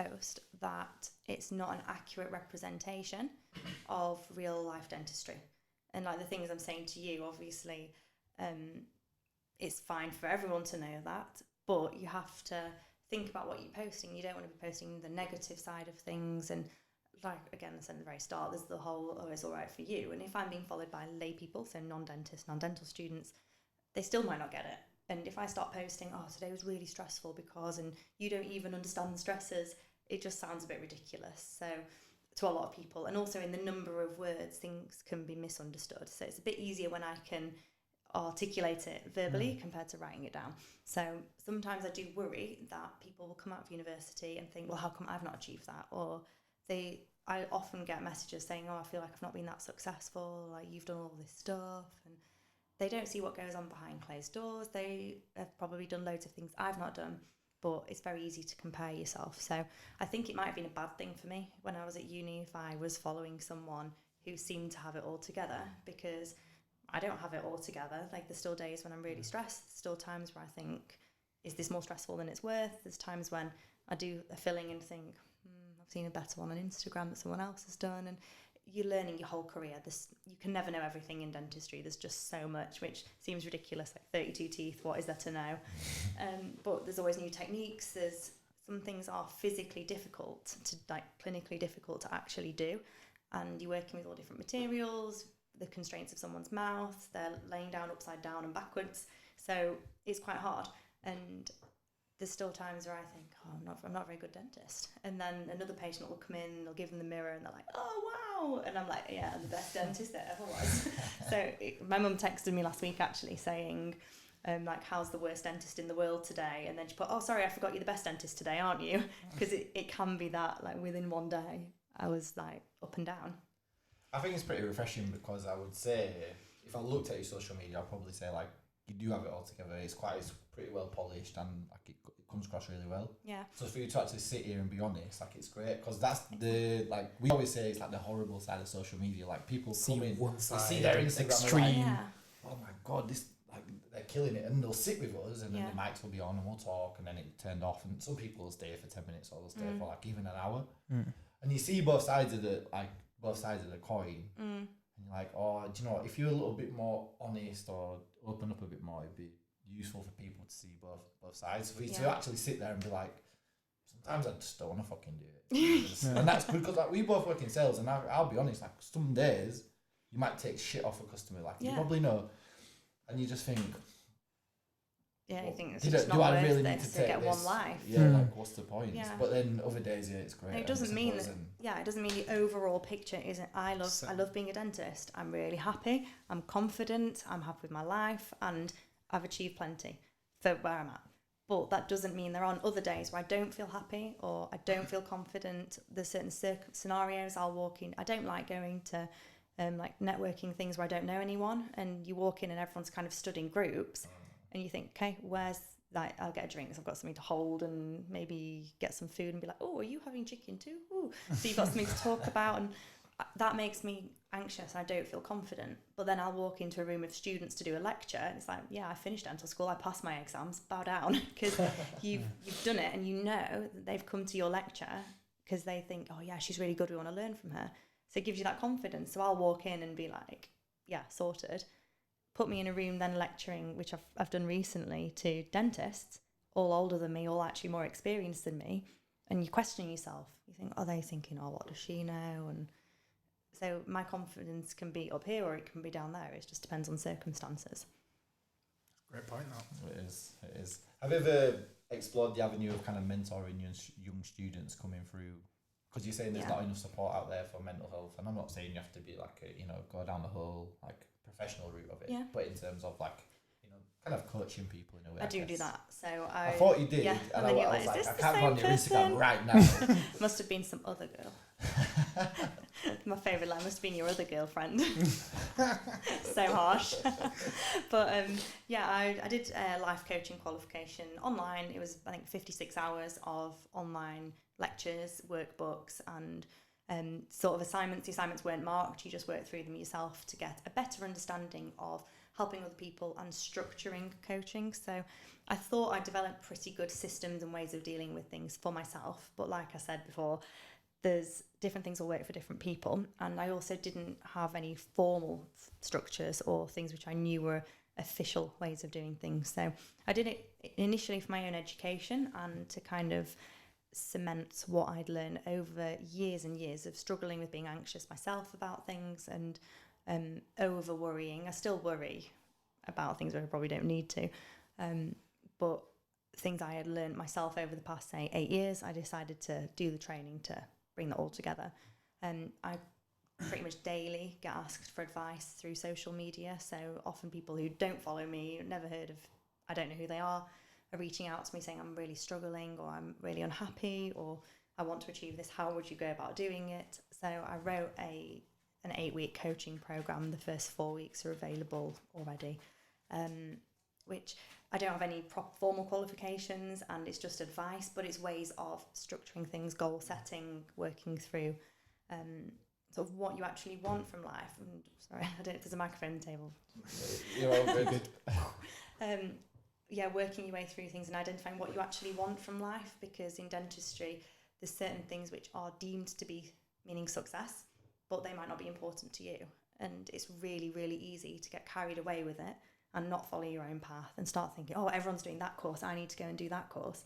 post, that it's not an accurate representation of real life dentistry. And like the things I'm saying to you, obviously, it's fine for everyone to know that, but you have to think about what you're posting. You don't want to be posting the negative side of things. And like, again, I said at the very start, there's the whole, oh, it's all right for you. And if I'm being followed by lay people, so non-dentists, non-dental students, they still might not get it. And if I start posting, oh, today was really stressful because, and you don't even understand the stresses, it just sounds a bit ridiculous. So to a lot of people, and also in the number of words, things can be misunderstood. So it's a bit easier when I can articulate it verbally compared to writing it down. So sometimes I do worry that people will come out of university and think, well, how come I've not achieved that? Or I often get messages saying, oh, I feel like I've not been that successful, like you've done all this stuff, and they don't see what goes on behind closed doors. They have probably done loads of things I've not done, but it's very easy to compare yourself. So I think it might have been a bad thing for me when I was at uni if I was following someone who seemed to have it all together, because I don't have it all together. Like, there's still days when I'm really stressed. There's still times where I think, is this more stressful than it's worth? There's times when I do a filling and think, I've seen a better one on Instagram that someone else has done. And you're learning your whole career. You can never know everything in dentistry. There's just so much, which seems ridiculous, like 32 teeth, what is there to know? But there's always new techniques. Some things are physically difficult, clinically difficult to actually do. And you're working with all different materials, the constraints of someone's mouth, they're laying down upside down and backwards. So it's quite hard. And there's still times where I think, oh, I'm not a very good dentist. And then another patient will come in, they'll give them the mirror, and they're like, oh, wow. And I'm like, yeah, I'm the best dentist there ever was. My mum texted me last week, actually, saying, like, how's the worst dentist in the world today? And then she put, oh, sorry, I forgot you're the best dentist today, aren't you? Because it can be that, like, within one day, I was, like, up and down. I think it's pretty refreshing because I would say, if I looked at your social media, I'd probably say, like, you do have it all together. It's pretty well polished and like it comes across really well. Yeah. So for you to actually sit here and be honest, like it's great because that's the like we always say it's like the horrible side of social media. Like people come in, they see their Instagram, extreme. Like, oh my god, this like they're killing it, and they'll sit with us, and then the mics will be on and we'll talk, and then it turned off, and some people will stay for 10 minutes or they'll stay for like even an hour, and you see both sides of the coin. And you're like, oh, do you know what? If you're a little bit more honest or open up a bit more, it'd be useful for people to see both sides. For you to actually sit there and be like, sometimes I just don't want to fucking do it. And that's good because like we both work in sales, and I'll be honest, like some days you might take shit off a customer, like you probably know, and you just think, yeah, you think it's just not worth really this to get one life. Yeah, like what's the point? Yeah. But then other days, it's great. It doesn't mean that. It doesn't mean the overall picture isn't. I love being a dentist. I'm really happy. I'm confident. I'm happy with my life, and I've achieved plenty for where I'm at. But that doesn't mean there aren't other days where I don't feel happy or I don't feel confident. There's certain scenarios I'll walk in. I don't like going to like networking things where I don't know anyone, and you walk in and everyone's kind of stood in groups. And you think, okay, where's like I'll get a drink, so I've got something to hold and maybe get some food and be like, oh, are you having chicken too? Ooh. So you've got something to talk about, and that makes me anxious. I don't feel confident. But then I'll walk into a room of students to do a lecture, and it's like, yeah, I finished dental school, I passed my exams, bow down, because you've done it, and you know that they've come to your lecture because they think, oh yeah, she's really good, we want to learn from her. So it gives you that confidence. So I'll walk in and be like, yeah, sorted. Put me in a room then lecturing, which I've done recently, to dentists, all older than me, all actually more experienced than me, and you question yourself. You think, are they thinking, oh, what does she know? And so my confidence can be up here or it can be down there. It just depends on circumstances. Great point, that. It is. Have you ever explored the avenue of kind of mentoring young students coming through? Because you're saying there's not enough support out there for mental health, and I'm not saying you have to be like go down the whole like professional route of it, but in terms of like kind of coaching people in a way. I do that. So I thought you did, and I was like, I can't go on your Instagram right now. Must have been some other girl. My favourite line must have been your other girlfriend. So harsh. But I did a life coaching qualification online. It was I think 56 hours of online lectures, workbooks, and sort of assignments. The assignments weren't marked, you just worked through them yourself to get a better understanding of helping other people and structuring coaching. So I thought I developed pretty good systems and ways of dealing with things for myself, but like I said before, there's different things will work for different people, and I also didn't have any formal structures or things which I knew were official ways of doing things. So I did it initially for my own education and to kind of cement what I'd learned over years and years of struggling with being anxious myself about things and over worrying. I still worry about things that I probably don't need to, but things I had learned myself over the past, say, 8 years, I decided to do the training to bring that all together. And I pretty much daily get asked for advice through social media. So often people who don't follow me, never heard of, I don't know who they are reaching out to me saying I'm really struggling or I'm really unhappy or I want to achieve this. How would you go about doing it? So I wrote an 8-week coaching program. The first 4 weeks are available already, which I don't have any formal qualifications, and it's just advice, but it's ways of structuring things, goal setting, working through sort of what you actually want from life. And sorry, I don't know if there's a microphone on the table. You're all very good. Working your way through things and identifying what you actually want from life, because in dentistry there's certain things which are deemed to be meaning success, but they might not be important to you, and it's really, really easy to get carried away with it and not follow your own path and start thinking, oh, everyone's doing that course, I need to go and do that course.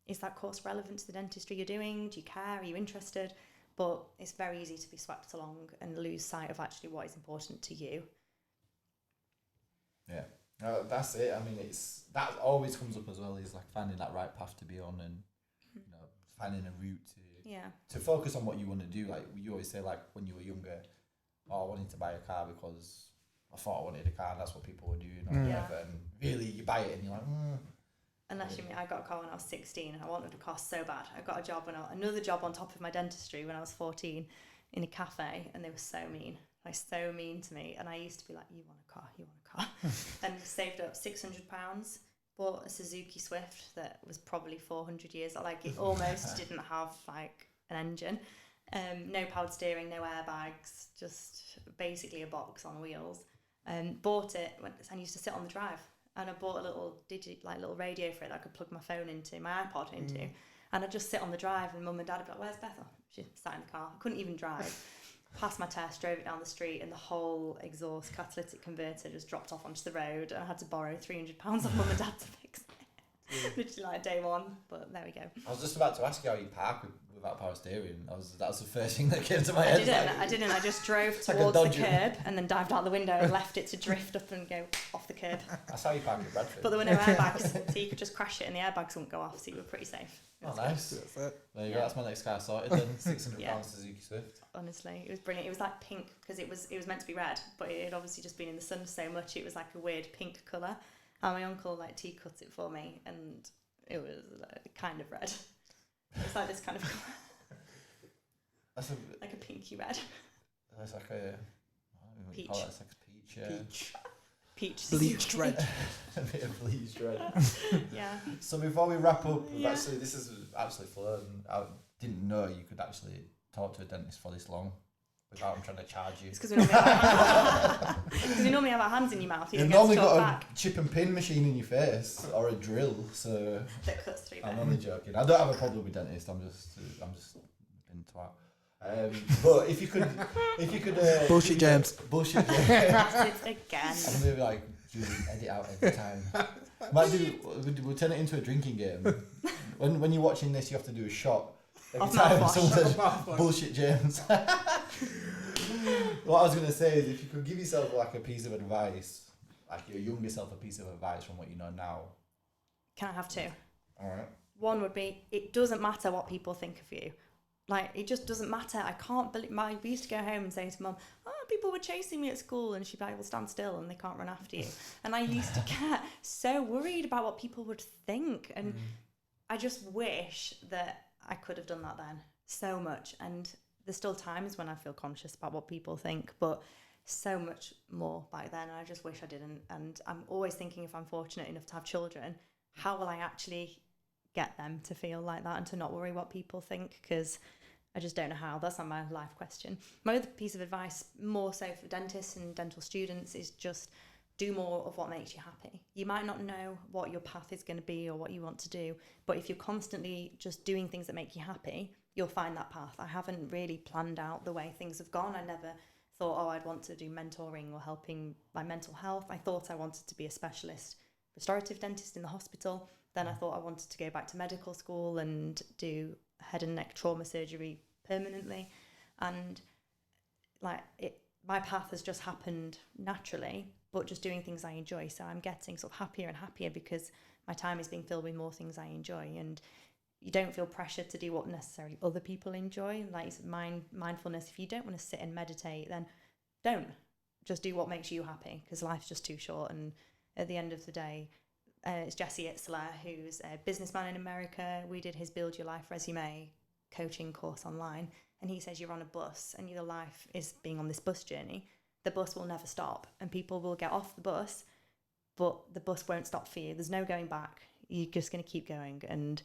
Is that course relevant to the dentistry you're doing? Do you care? Are you interested? But it's very easy to be swept along and lose sight of actually what is important to you. Yeah. That's it. I mean, that always comes up as well. Is like finding that right path to be on, and finding a route to focus on what you want to do. Like you always say, like when you were younger, I wanted to buy a car because I thought I wanted a car, and that's what people were doing or whatever. And really, you buy it, and you're like, Unless you mean I got a car when I was 16 and I wanted a car so bad. I got a job another job on top of my dentistry when I was 14 in a cafe, and they were so mean. Like so mean to me, and I used to be like, you want a car, and saved up £600, bought a Suzuki Swift that was probably 400 years old. Like it almost didn't have like an engine, no powered steering, no airbags, just basically a box on wheels. Bought it and used to sit on the drive, and I bought a little little radio for it that I could plug my phone into, my iPod into, and I'd just sit on the drive, and Mum and Dad would be like, where's Beth? She sat in the car. I couldn't even drive. Passed my test, drove it down the street, and the whole exhaust catalytic converter just dropped off onto the road, and I had to borrow £300 off Mum and Dad to fix it. Literally like day one, but there we go. I was just about to ask you how you park without power steering. That was the first thing that came to my head. I didn't. I just drove towards the curb and then dived out the window and left it to drift up and go off the curb. That's how you park at Bradford. But there were no airbags, so you could just crash it and the airbags wouldn't go off, so you were pretty safe. Oh, nice. That's it. There you go. That's my next car sorted then. £600 Suzuki Swift. Honestly, it was brilliant. It was like pink because it was meant to be red, but it had obviously just been in the sun so much it was like a weird pink colour. And my uncle tea cut it for me, and it was kind of red. It's like this kind of colour. That's like a pinky red. That's like a peach. Call it? It's like a peach. Peach. Bleached red. A bit of bleached red. Yeah. So before we wrap up, this is absolutely fun. I didn't know you could actually talk to a dentist for this long without them trying to charge you. It's because we normally have our hands in your mouth. You've normally got a chip and pin machine in your face or a drill, so that cuts through. I'm only joking. I don't have a problem with dentists. I'm just being twat. But if you could bullshit James. Again. I'm gonna be like, Julie, edit out every time. We'll turn it into a drinking game. When you're watching this, you have to do a shot every time someone says bullshit James. What I was gonna say is, if you could give yourself like a piece of advice, like your younger self a piece of advice from what you know now. Can I have two? All right. One would be, it doesn't matter what people think of you. Like, it just doesn't matter. I can't believe... We used to go home and say to Mum, people were chasing me at school, and she'd be like, well, stand still and they can't run after you. And I used to get so worried about what people would think. And I just wish that I could have done that then so much. And there's still times when I feel conscious about what people think, but so much more back then. And I just wish I didn't. And I'm always thinking, if I'm fortunate enough to have children, how will I actually get them to feel like that and to not worry what people think? Because I just don't know how. That's not my life question. My other piece of advice, more so for dentists and dental students, is just do more of what makes you happy. You might not know what your path is going to be or what you want to do, but if you're constantly just doing things that make you happy, you'll find that path. I haven't really planned out the way things have gone. I never thought, I'd want to do mentoring or helping my mental health. I thought I wanted to be a specialist restorative dentist in the hospital. Then I thought I wanted to go back to medical school and do head and neck trauma surgery permanently. And my path has just happened naturally, but just doing things I enjoy. So I'm getting sort of happier and happier because my time is being filled with more things I enjoy. And you don't feel pressured to do what necessarily other people enjoy. Like mindfulness, if you don't want to sit and meditate, then don't. Just do what makes you happy, because life's just too short. And at the end of the day, it's Jesse Itzler, who's a businessman in America. We did his Build Your Life Resume coaching course online, and he says you're on a bus and your life is being on this bus journey. The bus will never stop, and people will get off the bus, but the bus won't stop for you. There's no going back. You're just going to keep going. And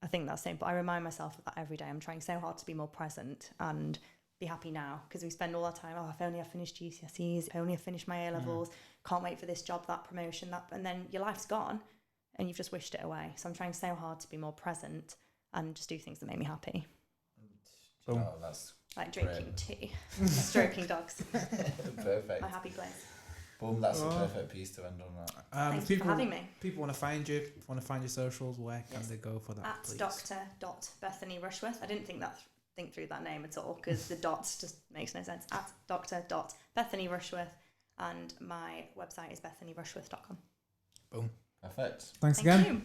I think that's simple. I remind myself of that every day. I'm trying so hard to be more present and be happy now, because we spend all our time, if only I finished GCSEs, if only I finished my A-levels, can't wait for this job, that promotion, that, and then your life's gone and you've just wished it away. So I'm trying so hard to be more present and just do things that make me happy. Oh, that's like drinking tea, stroking dogs. Perfect. My happy place. Boom, that's a perfect piece to end on that. Thank you for having me. People want to find you, want to find your socials, where can they go for that? At please? Dr. Rushworth. I didn't think through that name at all, because the dots just makes no sense. At Dr. Bethany Rushworth. and my website is bethanyrushworth.com. Boom. Perfect. Thanks Thank again. you.